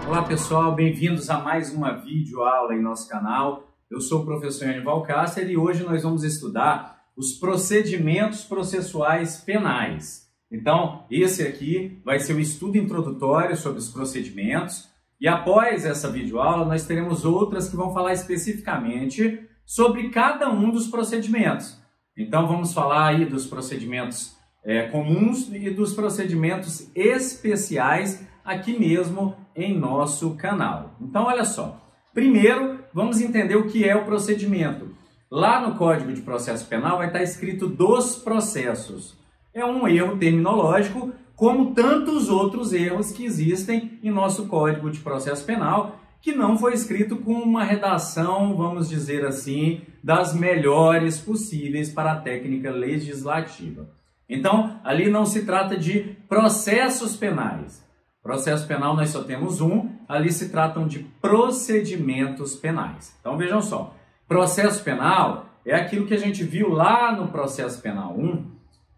Olá pessoal, bem-vindos a mais uma videoaula em nosso canal. Eu sou o professor Anival Cácer e hoje nós vamos estudar os procedimentos processuais penais. Então, esse aqui vai ser o estudo introdutório sobre os procedimentos e após essa videoaula nós teremos outras que vão falar especificamente sobre cada um dos procedimentos. Então, vamos falar aí dos procedimentos comuns e dos procedimentos especiais aqui mesmo em nosso canal. Então, olha só. Primeiro, vamos entender o que é o procedimento. Lá no Código de Processo Penal vai estar escrito dos processos. É um erro terminológico, como tantos outros erros que existem em nosso Código de Processo Penal, que não foi escrito com uma redação, vamos dizer assim, das melhores possíveis para a técnica legislativa. Então, ali não se trata de processos penais. Processo penal nós só temos um, ali se tratam de procedimentos penais. Então vejam só, processo penal é aquilo que a gente viu lá no processo penal 1,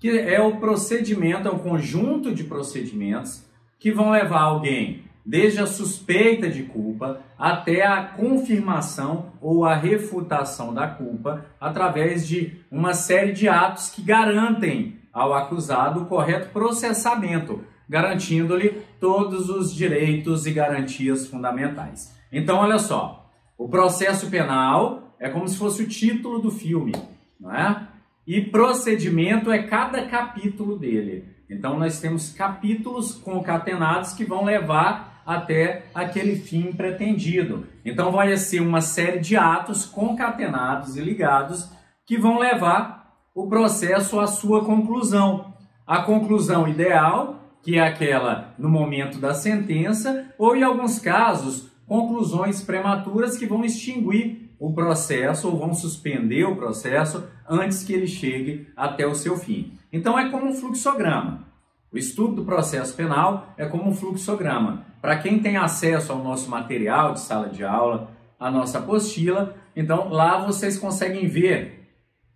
que é o procedimento, é um conjunto de procedimentos que vão levar alguém desde a suspeita de culpa até a confirmação ou a refutação da culpa através de uma série de atos que garantem ao acusado o correto processamento, garantindo-lhe todos os direitos e garantias fundamentais. Então, olha só, o processo penal é como se fosse o título do filme, não é? E procedimento é cada capítulo dele. Então, nós temos capítulos concatenados que vão levar até aquele fim pretendido. Então, vai ser uma série de atos concatenados e ligados que vão levar o processo à sua conclusão. A conclusão ideal, que é aquela no momento da sentença, ou em alguns casos, conclusões prematuras que vão extinguir o processo ou vão suspender o processo antes que ele chegue até o seu fim. Então é como um fluxograma. O estudo do processo penal é como um fluxograma. Para quem tem acesso ao nosso material de sala de aula, a nossa apostila, então lá vocês conseguem ver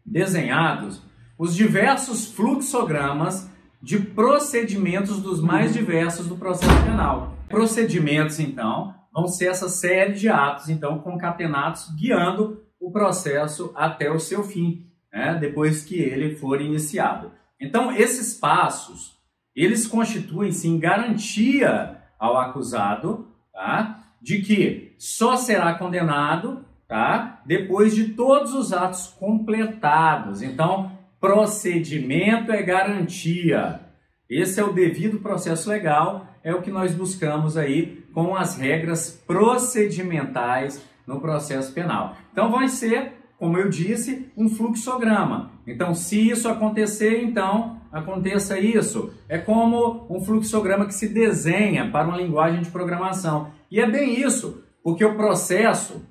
desenhados os diversos fluxogramas de procedimentos dos mais diversos do processo penal. Procedimentos, então, vão ser essa série de atos, então, concatenados, guiando o processo até o seu fim, né, depois que ele for iniciado. Então, esses passos, eles constituem-se em garantia ao acusado, tá, de que só será condenado, tá, depois de todos os atos completados. Então, procedimento é garantia. Esse é o devido processo legal, é o que nós buscamos aí com as regras procedimentais no processo penal. Então vai ser, como eu disse, um fluxograma. Então se isso acontecer, então aconteça isso. É como um fluxograma que se desenha para uma linguagem de programação. E é bem isso, porque o processo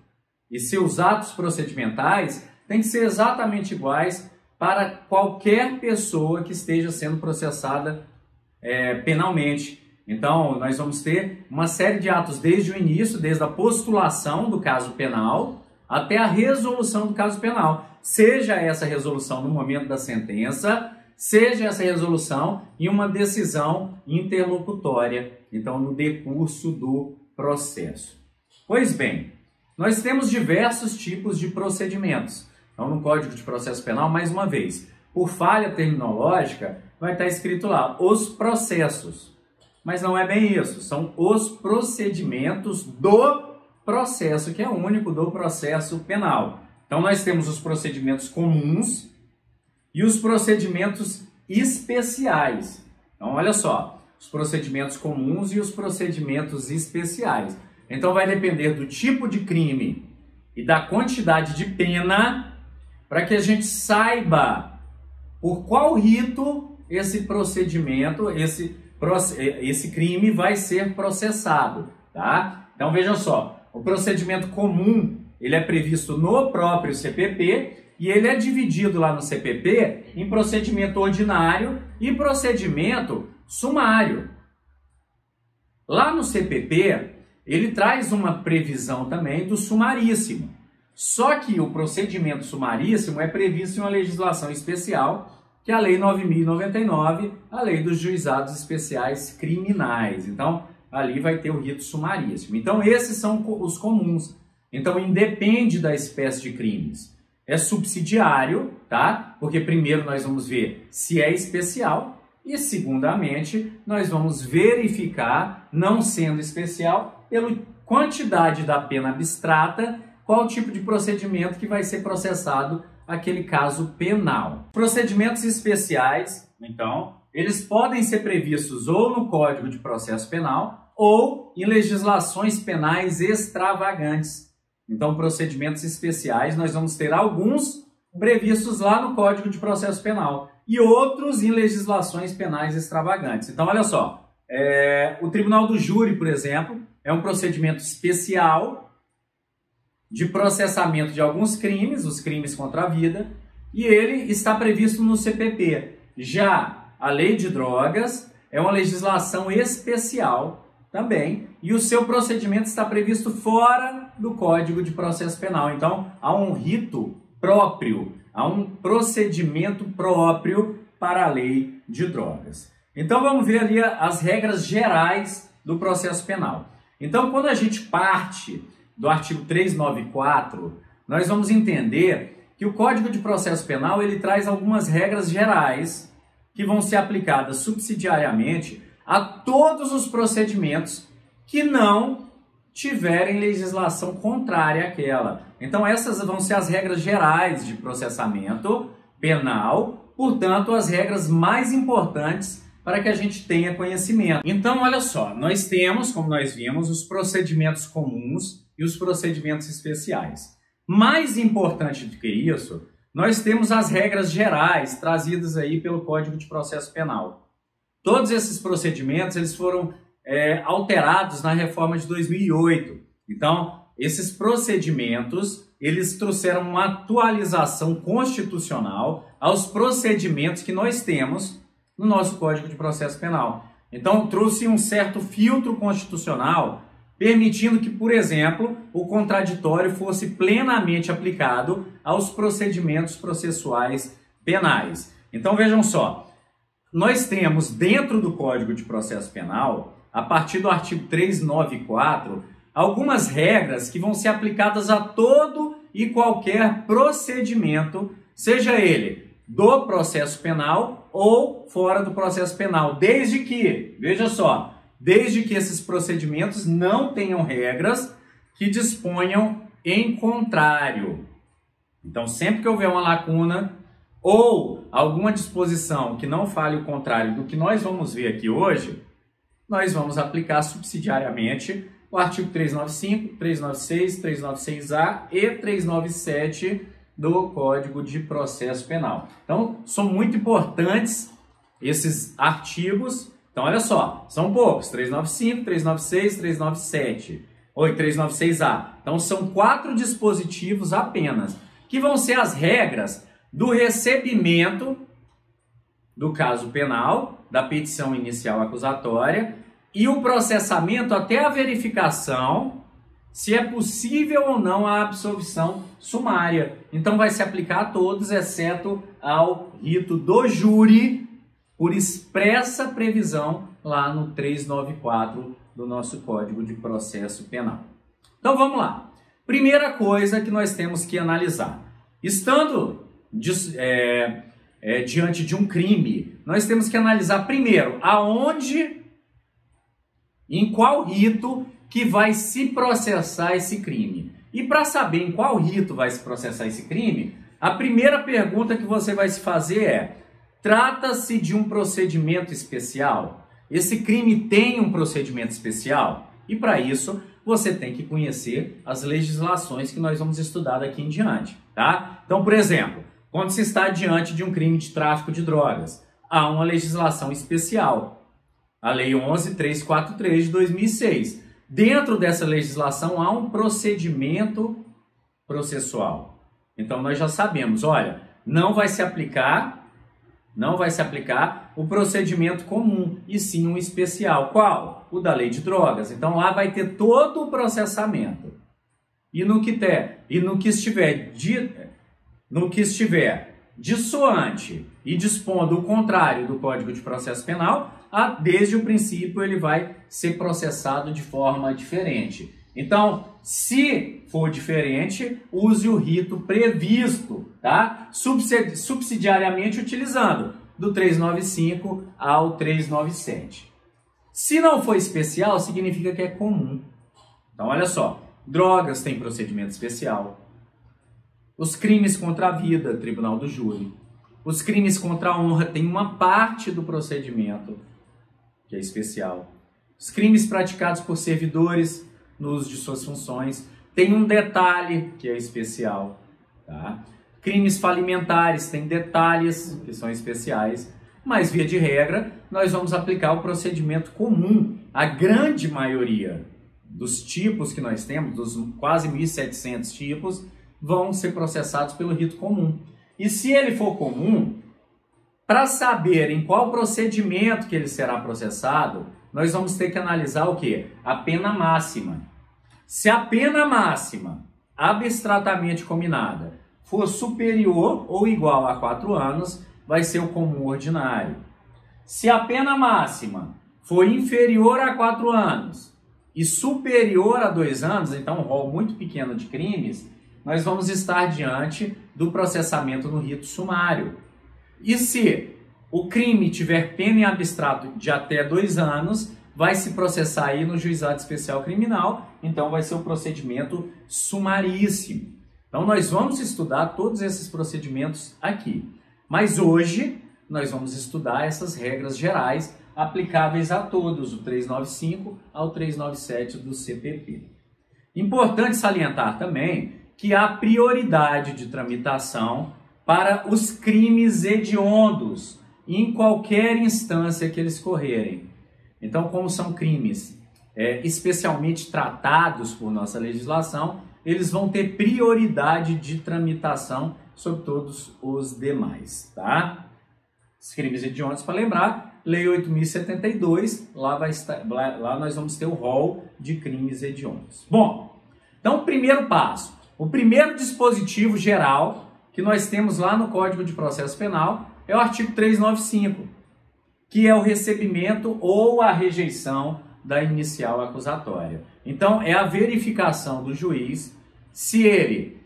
e seus atos procedimentais têm que ser exatamente iguais para qualquer pessoa que esteja sendo processada penalmente. Então, nós vamos ter uma série de atos desde o início, desde a postulação do caso penal até a resolução do caso penal. Seja essa resolução no momento da sentença, seja essa resolução em uma decisão interlocutória, então no decurso do processo. Pois bem, nós temos diversos tipos de procedimentos. Então, no Código de Processo Penal, mais uma vez, por falha terminológica, vai estar escrito lá, os processos. Mas não é bem isso, são os procedimentos do processo, que é o único do processo penal. Então, nós temos os procedimentos comuns e os procedimentos especiais. Então, olha só, os procedimentos comuns e os procedimentos especiais. Então, vai depender do tipo de crime e da quantidade de pena para que a gente saiba por qual rito esse procedimento, esse crime vai ser processado, tá? Então vejam só, o procedimento comum, ele é previsto no próprio CPP e ele é dividido lá no CPP em procedimento ordinário e procedimento sumário. Lá no CPP, ele traz uma previsão também do sumaríssimo. Só que o procedimento sumaríssimo é previsto em uma legislação especial, que é a Lei 9.099, a Lei dos Juizados Especiais Criminais. Então, ali vai ter o rito sumaríssimo. Então esses são os comuns. Então independe da espécie de crimes. É subsidiário, tá? Porque primeiro nós vamos ver se é especial e segundamente nós vamos verificar, não sendo especial, pela quantidade da pena abstrata, qual tipo de procedimento que vai ser processado aquele caso penal. Procedimentos especiais, então, eles podem ser previstos ou no Código de Processo Penal ou em legislações penais extravagantes. Então, procedimentos especiais, nós vamos ter alguns previstos lá no Código de Processo Penal e outros em legislações penais extravagantes. Então, olha só, o Tribunal do Júri, por exemplo, é um procedimento especial de processamento de alguns crimes, os crimes contra a vida, e ele está previsto no CPP. Já a Lei de Drogas é uma legislação especial também, e o seu procedimento está previsto fora do Código de Processo Penal. Então, há um rito próprio, há um procedimento próprio para a Lei de Drogas. Então, vamos ver ali as regras gerais do processo penal. Então, quando a gente parte do artigo 394, nós vamos entender que o Código de Processo Penal ele traz algumas regras gerais que vão ser aplicadas subsidiariamente a todos os procedimentos que não tiverem legislação contrária àquela. Então essas vão ser as regras gerais de processamento penal, portanto as regras mais importantes para que a gente tenha conhecimento. Então olha só, nós temos, como nós vimos, os procedimentos comuns e os procedimentos especiais. Mais importante do que isso, nós temos as regras gerais trazidas aí pelo Código de Processo Penal. Todos esses procedimentos eles foram alterados na reforma de 2008. Então, esses procedimentos eles trouxeram uma atualização constitucional aos procedimentos que nós temos no nosso Código de Processo Penal. Então, trouxe um certo filtro constitucional permitindo que, por exemplo, o contraditório fosse plenamente aplicado aos procedimentos processuais penais. Então, vejam só, nós temos dentro do Código de Processo Penal, a partir do artigo 394, algumas regras que vão ser aplicadas a todo e qualquer procedimento, seja ele do processo penal ou fora do processo penal, desde que, veja só, desde que esses procedimentos não tenham regras que disponham em contrário. Então, sempre que houver uma lacuna ou alguma disposição que não fale o contrário do que nós vamos ver aqui hoje, nós vamos aplicar subsidiariamente o artigo 395, 396, 396A e 397 do Código de Processo Penal. Então, são muito importantes esses artigos. Então, olha só, são poucos, 395, 396, 397, ou 396A. Então, são 4 dispositivos apenas, que vão ser as regras do recebimento do caso penal, da petição inicial acusatória, e o processamento até a verificação se é possível ou não a absolvição sumária. Então, vai se aplicar a todos, exceto ao rito do júri, por expressa previsão lá no 394 do nosso Código de Processo Penal. Então vamos lá. Primeira coisa que nós temos que analisar. Estando diante de um crime, nós temos que analisar primeiro aonde, em qual rito que vai se processar esse crime. E para saber em qual rito vai se processar esse crime, a primeira pergunta que você vai se fazer é: trata-se de um procedimento especial? Esse crime tem um procedimento especial? E para isso, você tem que conhecer as legislações que nós vamos estudar daqui em diante, tá? Então, por exemplo, quando se está diante de um crime de tráfico de drogas, há uma legislação especial, a Lei 11.343 de 2006. Dentro dessa legislação há um procedimento processual. Então, nós já sabemos, olha, não vai se aplicar o procedimento comum, e sim um especial. Qual? O da Lei de Drogas. Então lá vai ter todo o processamento. E no que estiver dissoante e dispondo o contrário do Código de Processo Penal, desde o princípio ele vai ser processado de forma diferente. Então, se for diferente, use o rito previsto, tá? Subsidiariamente utilizando do 395 ao 397. Se não for especial, significa que é comum. Então, olha só, drogas tem procedimento especial. Os crimes contra a vida, tribunal do júri. Os crimes contra a honra tem uma parte do procedimento que é especial. Os crimes praticados por servidores no uso de suas funções tem um detalhe que é especial, tá? Crimes falimentares tem detalhes que são especiais, mas via de regra nós vamos aplicar o procedimento comum. A grande maioria dos tipos que nós temos, dos quase 1.700 tipos, vão ser processados pelo rito comum. E se ele for comum, para saber em qual procedimento que ele será processado, nós vamos ter que analisar o quê? A pena máxima. Se a pena máxima, abstratamente combinada, for superior ou igual a 4 anos, vai ser o comum ordinário. Se a pena máxima for inferior a 4 anos e superior a 2 anos, então um rol muito pequeno de crimes, nós vamos estar diante do processamento no rito sumário. E se o crime tiver pena em abstrato de até 2 anos, vai se processar aí no juizado especial criminal, então vai ser o procedimento sumaríssimo. Então nós vamos estudar todos esses procedimentos aqui. Mas hoje nós vamos estudar essas regras gerais aplicáveis a todos, o 395 ao 397 do CPP. Importante salientar também que há prioridade de tramitação para os crimes hediondos em qualquer instância que eles correrem. Então, como são crimes especialmente tratados por nossa legislação, eles vão ter prioridade de tramitação sobre todos os demais, tá? Os crimes hediondos, para lembrar, Lei 8.072, lá nós vamos ter o rol de crimes hediondos. Bom, então, primeiro passo. O primeiro dispositivo geral que nós temos lá no Código de Processo Penal é o artigo 395, que é o recebimento ou a rejeição da inicial acusatória. Então, é a verificação do juiz se ele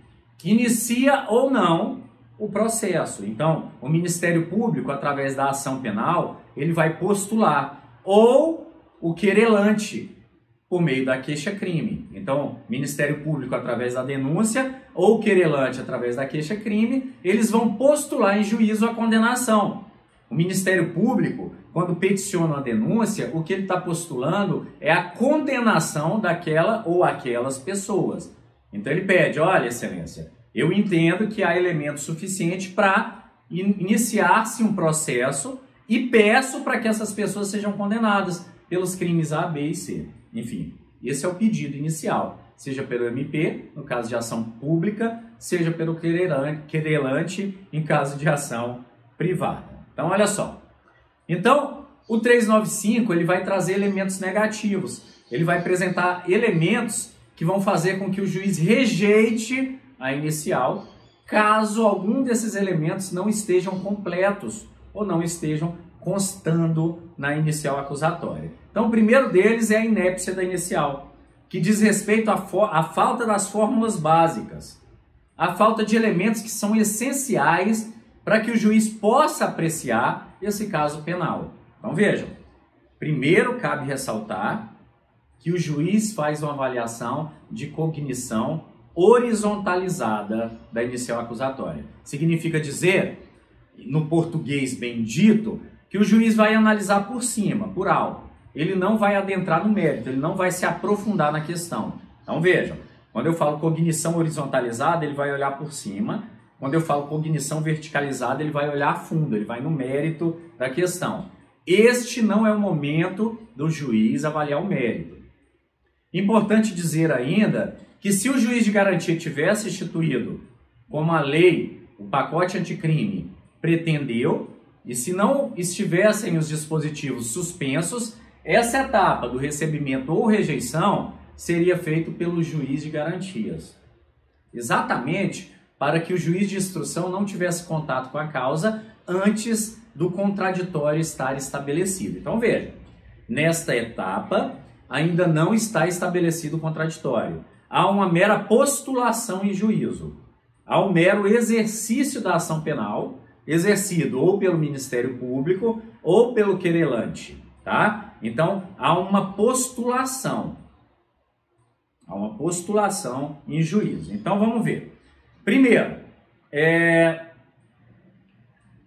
inicia ou não o processo. Então, o Ministério Público, através da ação penal, ele vai postular, ou o querelante, por meio da queixa-crime. Então, Ministério Público, através da denúncia, ou querelante, através da queixa-crime, eles vão postular em juízo a condenação. O Ministério Público, quando peticiona a denúncia, o que ele está postulando é a condenação daquela ou aquelas pessoas. Então, ele pede, olha, excelência, eu entendo que há elemento suficiente para iniciar-se um processo e peço para que essas pessoas sejam condenadas pelos crimes A, B e C. Enfim, esse é o pedido inicial, seja pelo MP, no caso de ação pública, seja pelo querelante, em caso de ação privada. Então, olha só. Então, o 395 ele vai trazer elementos negativos. Ele vai apresentar elementos que vão fazer com que o juiz rejeite a inicial, caso algum desses elementos não estejam completos ou não estejam constando na inicial acusatória. Então, o primeiro deles é a inépcia da inicial, que diz respeito à falta das fórmulas básicas, a falta de elementos que são essenciais para que o juiz possa apreciar esse caso penal. Então, vejam, primeiro cabe ressaltar que o juiz faz uma avaliação de cognição horizontalizada da inicial acusatória. Significa dizer, no português bendito, que o juiz vai analisar por cima, por alto. Ele não vai adentrar no mérito, ele não vai se aprofundar na questão. Então vejam, quando eu falo cognição horizontalizada, ele vai olhar por cima. Quando eu falo cognição verticalizada, ele vai olhar a fundo, ele vai no mérito da questão. Este não é o momento do juiz avaliar o mérito. Importante dizer ainda que se o juiz de garantia tivesse instituído, como a lei, o pacote anticrime pretendeu, e se não estivessem os dispositivos suspensos, essa etapa do recebimento ou rejeição seria feito pelo juiz de garantias. Exatamente para que o juiz de instrução não tivesse contato com a causa antes do contraditório estar estabelecido. Então veja, nesta etapa ainda não está estabelecido o contraditório. Há uma mera postulação em juízo. Há um mero exercício da ação penal, exercido ou pelo Ministério Público ou pelo querelante, tá? Então, há uma postulação. Há uma postulação em juízo. Então, vamos ver. Primeiro,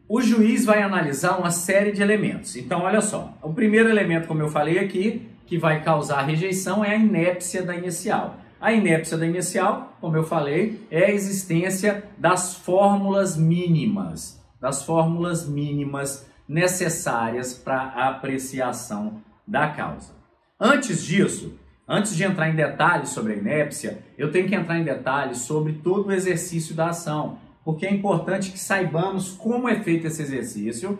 o juiz vai analisar uma série de elementos. Então, olha só. O primeiro elemento, como eu falei aqui, que vai causar rejeição é a inépcia da inicial. A inépcia da inicial, como eu falei, é a existência das fórmulas mínimas necessárias para a apreciação da causa. Antes disso, antes de entrar em detalhes sobre a inépcia, eu tenho que entrar em detalhes sobre todo o exercício da ação, porque é importante que saibamos como é feito esse exercício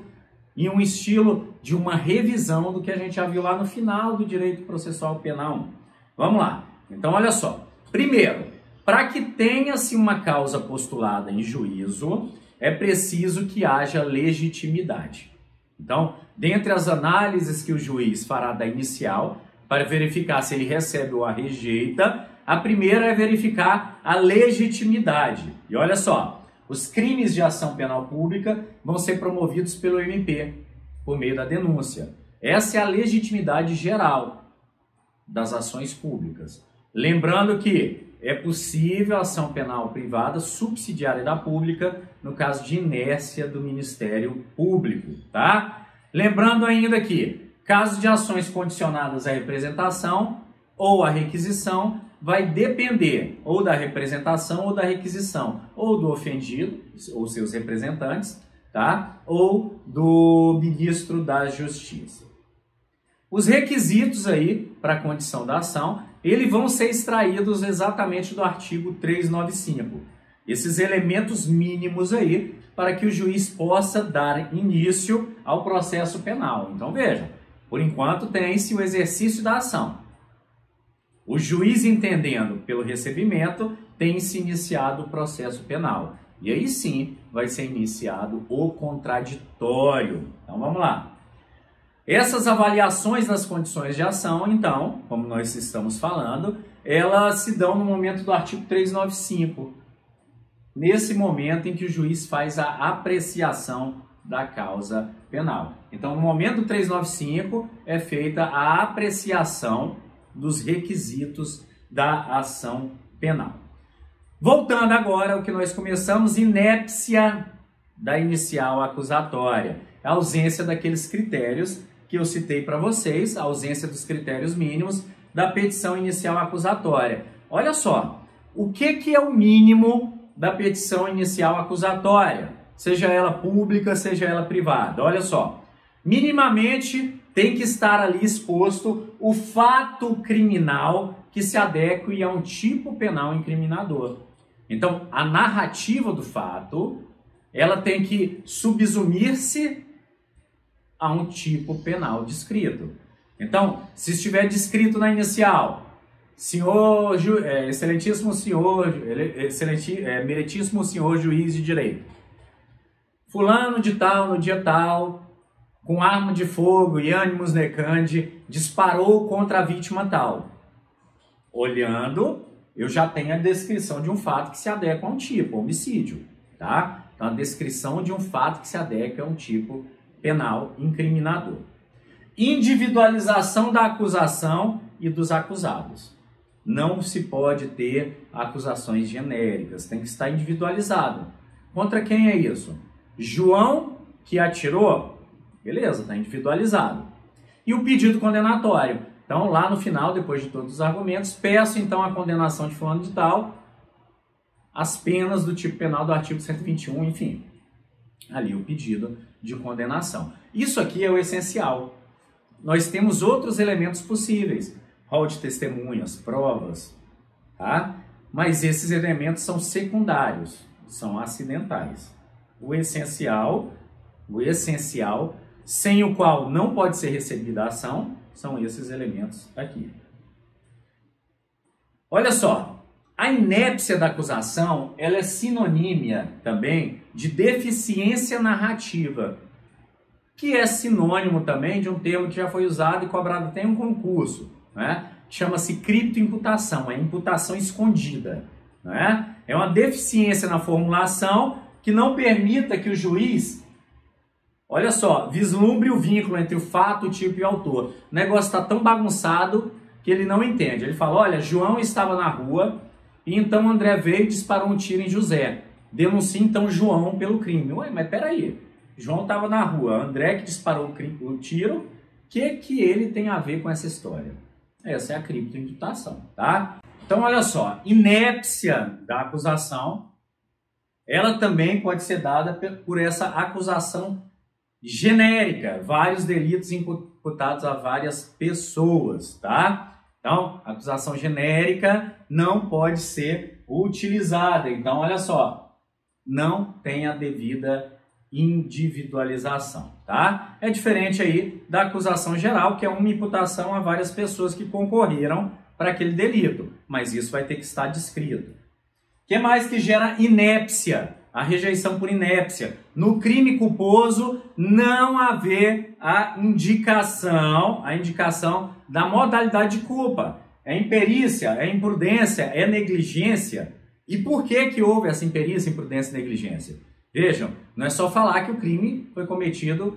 em um estilo de uma revisão do que a gente já viu lá no final do Direito Processual Penal 1. Vamos lá. Então, olha só. Primeiro, para que tenha-se uma causa postulada em juízo, é preciso que haja legitimidade. Então, dentre as análises que o juiz fará da inicial, para verificar se ele recebe ou a rejeita, a primeira é verificar a legitimidade. E olha só, os crimes de ação penal pública vão ser promovidos pelo MP, por meio da denúncia. Essa é a legitimidade geral das ações públicas. Lembrando que é possível a ação penal privada subsidiária da pública no caso de inércia do Ministério Público, tá? Lembrando ainda que, caso de ações condicionadas à representação ou à requisição, vai depender ou da representação ou da requisição, ou do ofendido, ou seus representantes, tá? Ou do ministro da Justiça. Os requisitos aí para a condição da ação, eles vão ser extraídos exatamente do artigo 395. Esses elementos mínimos aí para que o juiz possa dar início ao processo penal. Então veja, por enquanto tem-se o exercício da ação. O juiz entendendo pelo recebimento, tem-se iniciado o processo penal. E aí sim vai ser iniciado o contraditório. Então vamos lá. Essas avaliações das condições de ação, então, como nós estamos falando, elas se dão no momento do artigo 395. Nesse momento em que o juiz faz a apreciação da causa penal. Então, no momento do 395 é feita a apreciação dos requisitos da ação penal. Voltando agora ao que nós começamos, inépcia da inicial acusatória. A ausência daqueles critérios que eu citei para vocês, a ausência dos critérios mínimos da petição inicial acusatória. Olha só, o que é o mínimo da petição inicial acusatória? Seja ela pública, seja ela privada. Olha só, minimamente tem que estar ali exposto o fato criminal que se adeque a um tipo penal incriminador. Então, a narrativa do fato, ela tem que subsumir-se a um tipo penal descrito. Então, se estiver descrito na inicial, meritíssimo senhor juiz de direito, fulano de tal, no dia tal, com arma de fogo e ânimos necandi, disparou contra a vítima tal. Olhando, eu já tenho a descrição de um fato que se adequa a um tipo, homicídio, tá? Então, a descrição de um fato que se adequa a um tipo penal incriminador. Individualização da acusação e dos acusados. Não se pode ter acusações genéricas, tem que estar individualizado. Contra quem é isso? João, que atirou? Beleza, está individualizado. E o pedido condenatório. Então, lá no final, depois de todos os argumentos, peço então a condenação de fulano de tal, as penas do tipo penal do artigo 121, enfim. Ali o pedido de condenação. Isso aqui é o essencial. Nós temos outros elementos possíveis. Rol de testemunhas, provas, tá? Mas esses elementos são secundários, são acidentais. O essencial, sem o qual não pode ser recebida a ação, são esses elementos aqui. Olha só, a inépcia da acusação, ela é sinonímia também de deficiência narrativa. que é sinônimo também de um termo que já foi usado e cobrado até em um concurso, né? Chama-se criptoimputação, é imputação escondida, né? É uma deficiência na formulação que não permita que o juiz, olha só, vislumbre o vínculo entre o fato, o tipo e o autor. O negócio está tão bagunçado que ele não entende. Ele fala, olha, João estava na rua e então André veio e disparou um tiro em José. Denuncia então João pelo crime. Ué, mas peraí, João estava na rua, André que disparou o tiro, o que ele tem a ver com essa história? Essa é a criptoimputação, tá? Então, olha só, inépcia da acusação, ela também pode ser dada por essa acusação genérica, vários delitos imputados a várias pessoas, tá? Então, acusação genérica não pode ser utilizada. Então, olha só, não tem a devida individualização, tá? É diferente aí da acusação geral, que é uma imputação a várias pessoas que concorreram para aquele delito, mas isso vai ter que estar descrito. O que mais que gera inépcia? A rejeição por inépcia. No crime culposo, não haver a indicação da modalidade de culpa. É imperícia, é imprudência, é negligência. E por que houve essa imperícia, imprudência e negligência? Vejam, não é só falar que o crime foi cometido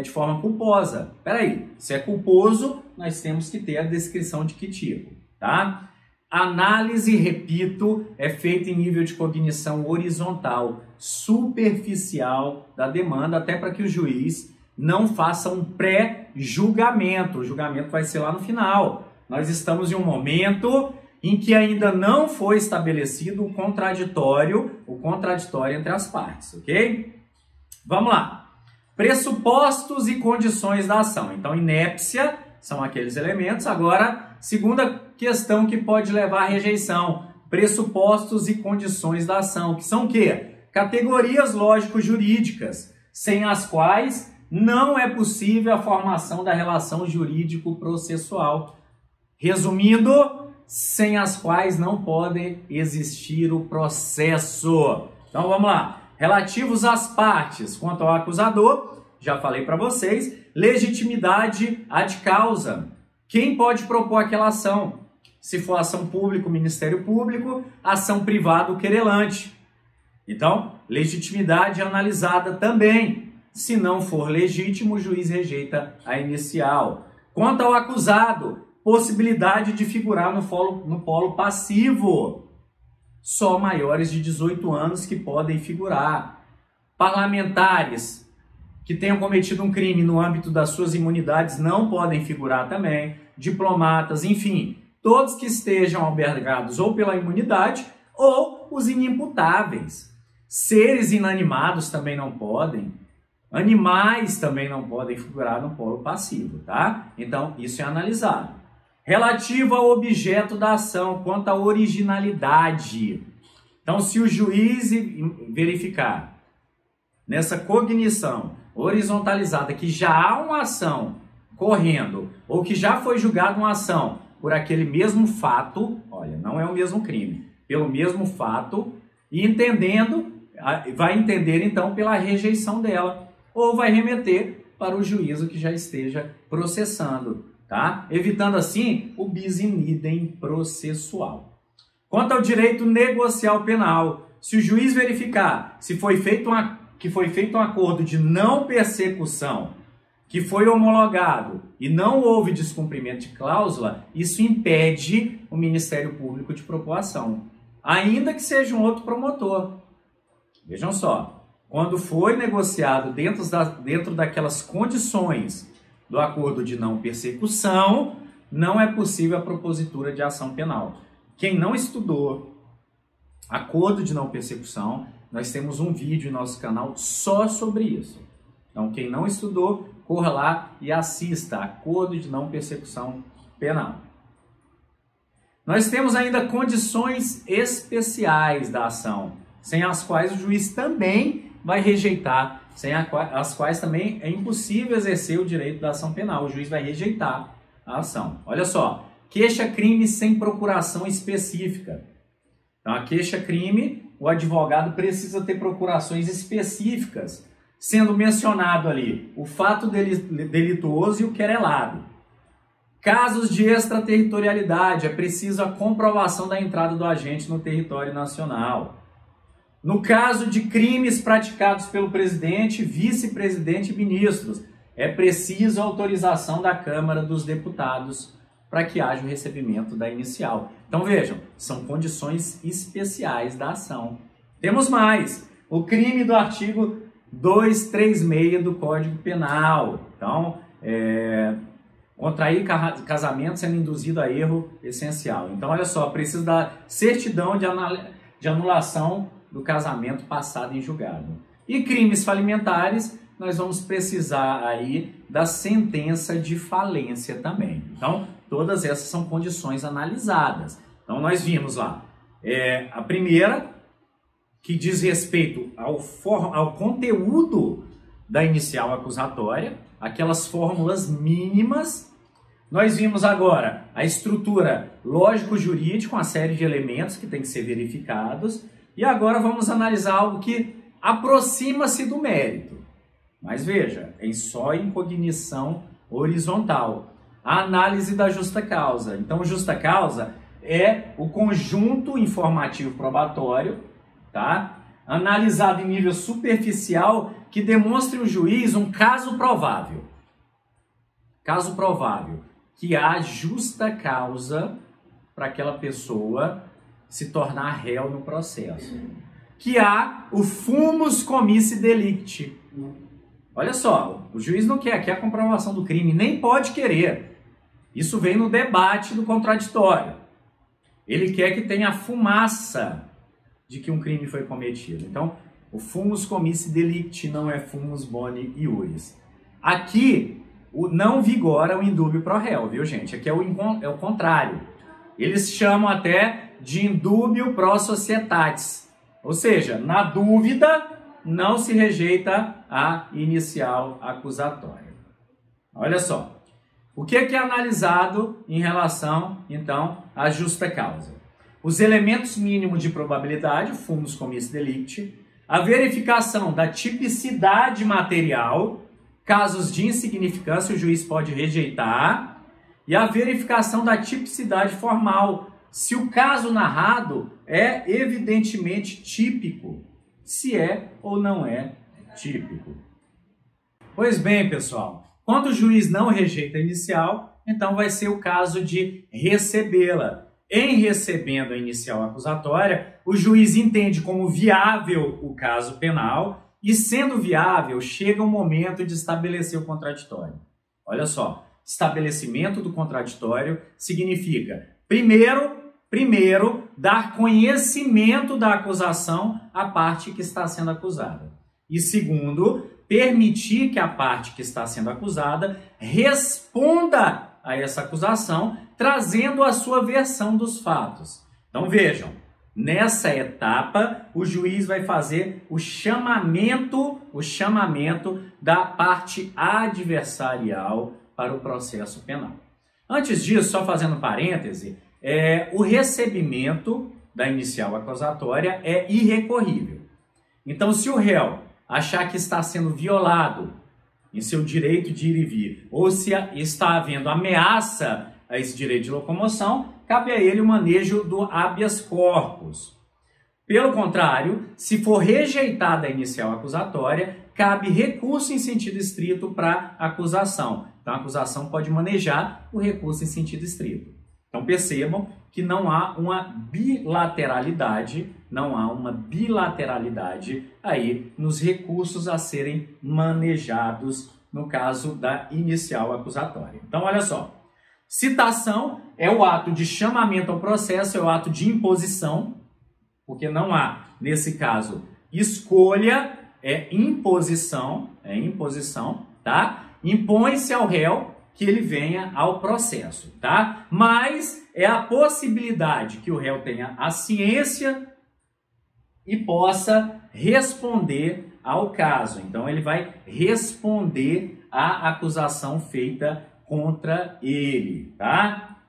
de forma culposa. Peraí, se é culposo, nós temos que ter a descrição de que tipo, tá? Análise, repito, é feita em nível de cognição horizontal, superficial da demanda, até para que o juiz não faça um pré-julgamento. O julgamento vai ser lá no final. Nós estamos em um momento em que ainda não foi estabelecido o contraditório entre as partes, ok? Vamos lá. Pressupostos e condições da ação. Então, inépcia são aqueles elementos. Agora, segunda questão que pode levar à rejeição. Pressupostos e condições da ação, que são o quê? Categorias lógico-jurídicas, sem as quais não é possível a formação da relação jurídico-processual. Resumindo, sem as quais não pode existir o processo. Então vamos lá. Relativos às partes, quanto ao acusador, já falei para vocês, legitimidade ad causa. Quem pode propor aquela ação? Se for ação pública, o Ministério Público, ação privada, o querelante. Então, legitimidade analisada também. Se não for legítimo, o juiz rejeita a inicial. Quanto ao acusado, possibilidade de figurar no polo passivo. Só maiores de 18 anos que podem figurar. Parlamentares que tenham cometido um crime no âmbito das suas imunidades não podem figurar também. Diplomatas, enfim, todos que estejam albergados ou pela imunidade ou os inimputáveis. Seres inanimados também não podem. Animais também não podem figurar no polo passivo, tá? Então, isso é analisado. Relativo ao objeto da ação, quanto à originalidade. Então, se o juiz verificar nessa cognição horizontalizada que já há uma ação correndo, ou que já foi julgada uma ação por aquele mesmo fato, olha, não é o mesmo crime, pelo mesmo fato, e entendendo, vai entender então pela rejeição dela, ou vai remeter para o juízo que já esteja processando, tá? Evitando assim o bis in idem processual. Quanto ao direito negocial penal, se o juiz verificar que foi feito um acordo de não persecução, que foi homologado e não houve descumprimento de cláusula, isso impede o Ministério Público de propor ação, ainda que seja um outro promotor. Vejam só, quando foi negociado dentro daquelas condições do acordo de não persecução, não é possível a propositura de ação penal. Quem não estudou acordo de não persecução, nós temos um vídeo em nosso canal só sobre isso. Então, quem não estudou, corra lá e assista acordo de não persecução penal. Nós temos ainda condições especiais da ação, sem as quais o juiz também vai rejeitar, sem as quais também é impossível exercer o direito da ação penal. O juiz vai rejeitar a ação. Olha só, queixa-crime sem procuração específica. Então, a queixa-crime, o advogado precisa ter procurações específicas. sendo mencionado ali o fato delituoso e o querelado. Casos de extraterritorialidade, é preciso a comprovação da entrada do agente no território nacional. No caso de crimes praticados pelo presidente, vice-presidente e ministros, é preciso a autorização da Câmara dos Deputados para que haja o recebimento da inicial. Então vejam, são condições especiais da ação. Temos mais, o crime do artigo 236 do Código Penal. Então, contrair casamento sendo induzido a erro essencial. Então, olha só, precisa da certidão de anulação do casamento passado em julgado. E crimes falimentares, nós vamos precisar aí da sentença de falência também. Então, todas essas são condições analisadas. Então, nós vimos lá, a primeira, que diz respeito ao conteúdo da inicial acusatória, aquelas fórmulas mínimas. Nós vimos agora a estrutura lógico-jurídica, uma série de elementos que tem que ser verificados. E agora vamos analisar algo que aproxima-se do mérito. Mas veja, só em cognição horizontal. A análise da justa causa. Então, justa causa é o conjunto informativo probatório, tá? Analisado em nível superficial, que demonstre o juiz um caso provável. Caso provável, que há justa causa para aquela pessoa se tornar réu no processo. Que há o fumus comissi delicti. Olha só, o juiz não quer a comprovação do crime, nem pode querer. Isso vem no debate do contraditório. Ele quer que tenha a fumaça de que um crime foi cometido. Então, o fumus comissi delicti não é fumus boni iuris. Aqui, não vigora o indúbio pro réu, viu, gente? Aqui é o contrário. Eles chamam até de indúbio pro societatis. Ou seja, na dúvida, não se rejeita a inicial acusatória. Olha só. O que é analisado em relação, então, à justa causa? Os elementos mínimos de probabilidade, fumus comissi delicti, a verificação da tipicidade material, casos de insignificância o juiz pode rejeitar, e a verificação da tipicidade formal, se o caso narrado é evidentemente típico, se é ou não é típico. Pois bem, pessoal, quando o juiz não rejeita a inicial, então vai ser o caso de recebê-la. Em recebendo a inicial acusatória, o juiz entende como viável o caso penal e, sendo viável, chega o momento de estabelecer o contraditório. Olha só, estabelecimento do contraditório significa, primeiro, dar conhecimento da acusação à parte que está sendo acusada. E segundo, permitir que a parte que está sendo acusada responda a essa acusação, trazendo a sua versão dos fatos. Então vejam, nessa etapa o juiz vai fazer o chamamento da parte adversarial para o processo penal. Antes disso, só fazendo parêntese, o recebimento da inicial acusatória é irrecorrível. Então, se o réu achar que está sendo violado em seu direito de ir e vir, ou se está havendo ameaça a esse direito de locomoção, cabe a ele o manejo do habeas corpus. Pelo contrário, se for rejeitada a inicial acusatória, cabe recurso em sentido estrito para a acusação. Então, a acusação pode manejar o recurso em sentido estrito. Então, percebam que não há uma bilateralidade aí nos recursos a serem manejados no caso da inicial acusatória. Então, olha só, citação é o ato de chamamento ao processo, é o ato de imposição, porque não há, nesse caso, escolha, é imposição, tá? Impõe-se ao réu que ele venha ao processo, tá? Mas é a possibilidade que o réu tenha a ciência e possa responder ao caso. Então, ele vai responder à acusação feita contra ele, tá?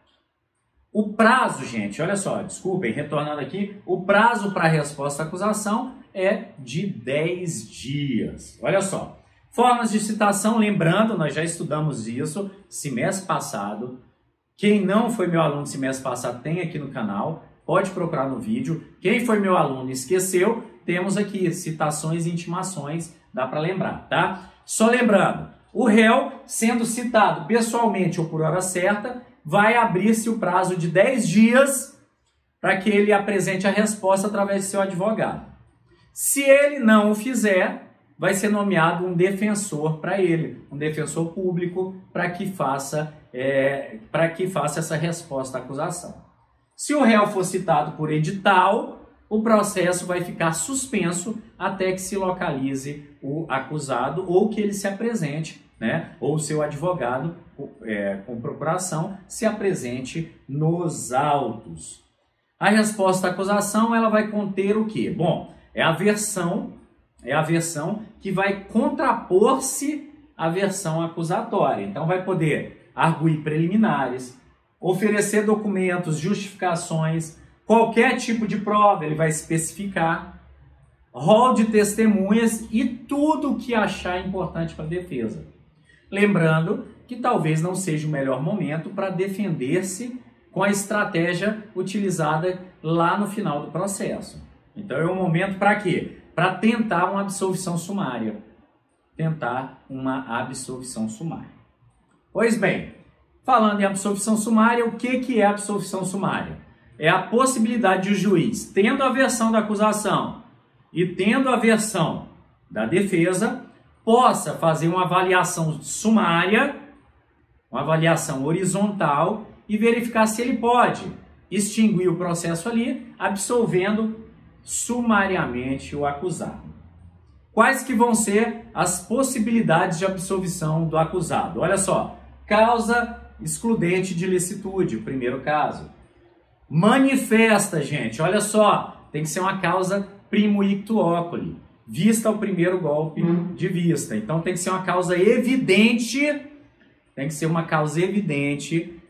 O prazo, gente, olha só, desculpem, retornando aqui, o prazo para a resposta à acusação é de 10 dias. Olha só, formas de citação, lembrando, nós já estudamos isso semestre passado. Quem não foi meu aluno semestre passado tem aqui no canal, pode procurar no vídeo. Quem foi meu aluno e esqueceu, temos aqui citações e intimações, dá para lembrar, tá? Só lembrando, o réu, sendo citado pessoalmente ou por hora certa, vai abrir-se o prazo de 10 dias para que ele apresente a resposta através de seu advogado. Se ele não o fizer, vai ser nomeado um defensor para ele, um defensor público, para que faça essa resposta à acusação. Se o réu for citado por edital, o processo vai ficar suspenso até que se localize o acusado ou que ele se apresente, né? Ou o seu advogado com procuração se apresente nos autos. A resposta à acusação ela vai conter o quê? Bom, é a versão que vai contrapor-se à versão acusatória. Então vai poder arguir preliminares, oferecer documentos, justificações, qualquer tipo de prova ele vai especificar, rol de testemunhas e tudo o que achar importante para a defesa. Lembrando que talvez não seja o melhor momento para defender-se com a estratégia utilizada lá no final do processo. Então é um momento para quê? Para tentar uma absolvição sumária. Pois bem, falando em absolvição sumária, o que é absolvição sumária? É a possibilidade de o juiz, tendo a versão da acusação e tendo a versão da defesa, possa fazer uma avaliação sumária, uma avaliação horizontal e verificar se ele pode extinguir o processo ali, absolvendo sumariamente o acusado. Quais que vão ser as possibilidades de absolvição do acusado? Olha só, causa excludente de ilicitude, o primeiro caso. Manifesta, gente, olha só, tem que ser uma causa primo ictu oculi, vista o primeiro golpe de vista. Então tem que ser uma causa evidente,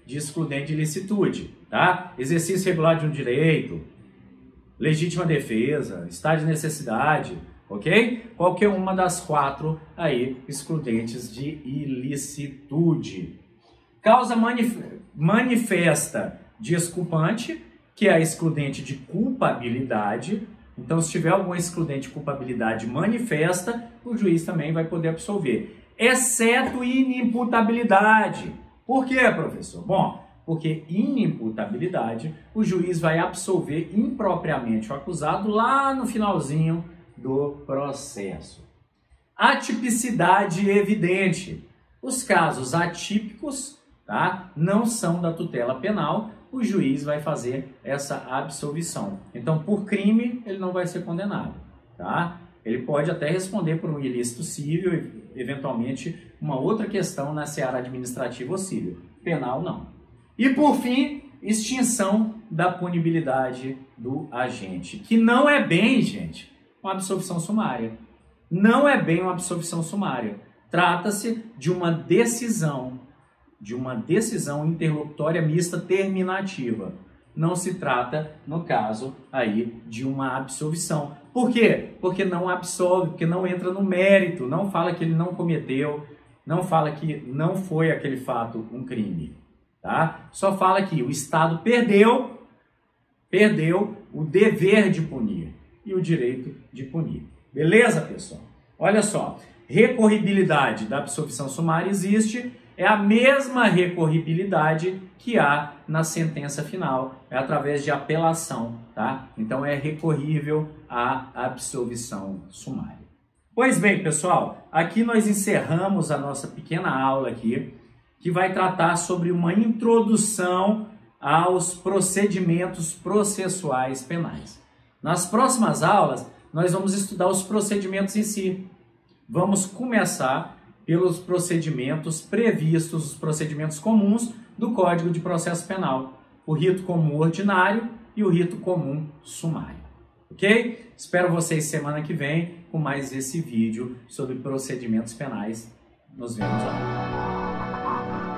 de excludente de ilicitude, tá? Exercício regular de um direito, legítima defesa, estado de necessidade, ok? Qualquer uma das 4 aí excludentes de ilicitude. Causa manifesta desculpante, que é a excludente de culpabilidade. Então, se tiver alguma excludente de culpabilidade manifesta, o juiz também vai poder absolver. Exceto inimputabilidade. Por quê, professor? Bom, porque inimputabilidade, o juiz vai absolver impropriamente o acusado lá no finalzinho do processo. Atipicidade evidente. Os casos atípicos, tá, não são da tutela penal, o juiz vai fazer essa absolvição. Então, por crime, ele não vai ser condenado, tá? Ele pode até responder por um ilícito civil, eventualmente uma outra questão na seara administrativa ou civil. Penal, não. E, por fim, extinção da punibilidade do agente, que não é bem, gente, uma absolvição sumária. Não é bem uma absolvição sumária. Trata-se de uma decisão interlocutória mista terminativa. Não se trata, no caso, aí, de uma absolvição. Por quê? Porque não absolve, porque não entra no mérito, não fala que ele não cometeu, não fala que não foi aquele fato um crime, tá? Só fala que o Estado perdeu o dever de punir e o direito de punir. Beleza, pessoal? Olha só, recorribilidade da absolvição sumária existe, é a mesma recorribilidade que há na sentença final, é através de apelação, tá? Então é recorrível a absolvição sumária. Pois bem, pessoal, aqui nós encerramos a nossa pequena aula aqui, que vai tratar sobre uma introdução aos procedimentos processuais penais. Nas próximas aulas, nós vamos estudar os procedimentos em si. Vamos começar pelos procedimentos previstos, os procedimentos comuns do Código de Processo Penal, o rito comum ordinário e o rito comum sumário. Ok? Espero vocês semana que vem com mais esse vídeo sobre procedimentos penais. Nos vemos lá.